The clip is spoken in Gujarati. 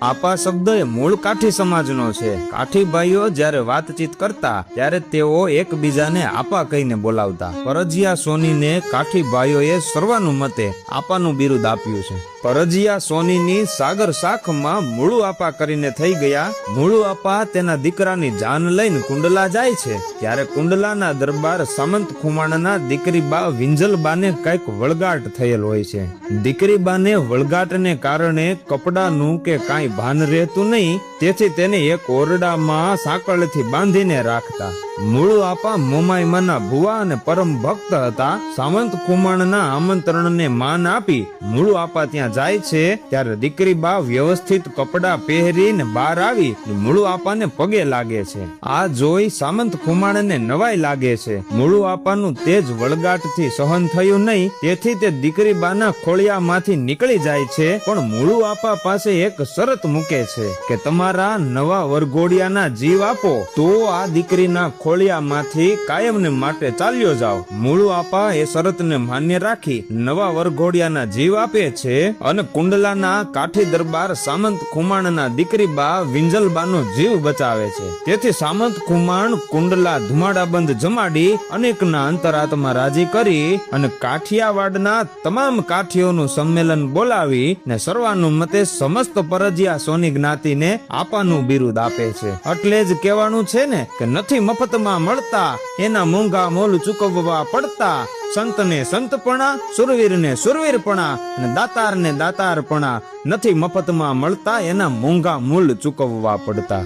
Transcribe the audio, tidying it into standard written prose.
આપા શબ્દ એ મૂળ કાઠી સમાજનો છે. કાઠી ભાઈઓ જ્યારે વાતચીત કરતા ત્યારે તેઓ એકબીજાને આપા કહીને બોલાવતા. પરજીયા સોનીને કાઠી ભાઈઓએ સર્વાનુમતે આપાનું બિરુદ આપ્યું છે. પરજીયા સોનીની સાગર શાખમાં મુળુ આપા કરીને થઈ ગયા. મુળુ આપા તેના દીકરાની જાન લઈને કુંડલા જાય છે ત્યારે કુંડલાના દરબાર સામંત ખુમાણના દીકરી બા વિંજલબાને કઈક વળગાટ થયેલ હોય છે. દીકરી બાને વળગાટને કારણે કપડાનું કે કાંઈ ભાન રહેતું નહીં, તેથી તેને એક ઓરડામાં સાંકળથી બાંધીને રાખતા. મુળુ આપા મોમાઈમાના ભુવા અને પરમ ભક્ત હતા. સામંત ખુમાણના આમંત્રણને માન આપી મુળુ આપા ત્યાં જાય છે ત્યારે દીકરી બા વ્યવસ્થિત કપડા પહેરીને બહાર આવી મુળુ આપાને પગે લાગે છે. આ જોઈ સામંત ખુમાણને નવાઈ લાગે છે. મુળુ આપાનું તેજ વળગાટથી સહન થયું નહીં, તેથી તે દીકરી બાના ખોળિયામાંથી નીકળી જાય છે. પણ મુળુ આપા પાસે એક શરત મૂકે છે કે તમારા નવા વરઘોડિયાના જીવ આપો તો આ દીકરીના ખોળિયામાંથી કાયમને માટે ચાલ્યો જાઓ. મુળુ આપા એ શરતને માન્ય રાખી નવા વરઘોડિયાના જીવ આપે છે અને કુંડલાના કાઠી દરબાર સામંત ખુમાણના દીકરી બા વિંજલબાનો જીવ બચાવે છે. તેથી સામંત ખુમાણ કુંડલા ધુમાડાબંધ જમાડી અનેકના અંતરાત્મા રાજી કરી અને કાઠિયાવાડના તમામ કાઠીઓનું સંમેલન બોલાવી ને સર્વાનુમતે સમસ્ત પરજીયા સોની જ્ઞાતિને આપાનું બિરુદ આપે છે. એટલે જ કહેવાનું છે ને કે નથી મફતમાં મળતા, એના મોંઘા મોલ ચૂકવવા પડતા. સંતને સંતપણા, સુરવીરને સુરવીરપણા અને દાતારને દાતારપણા. નથી મફતમાં મળતા, એના મોંઘા મૂલ ચૂકવવા પડતા.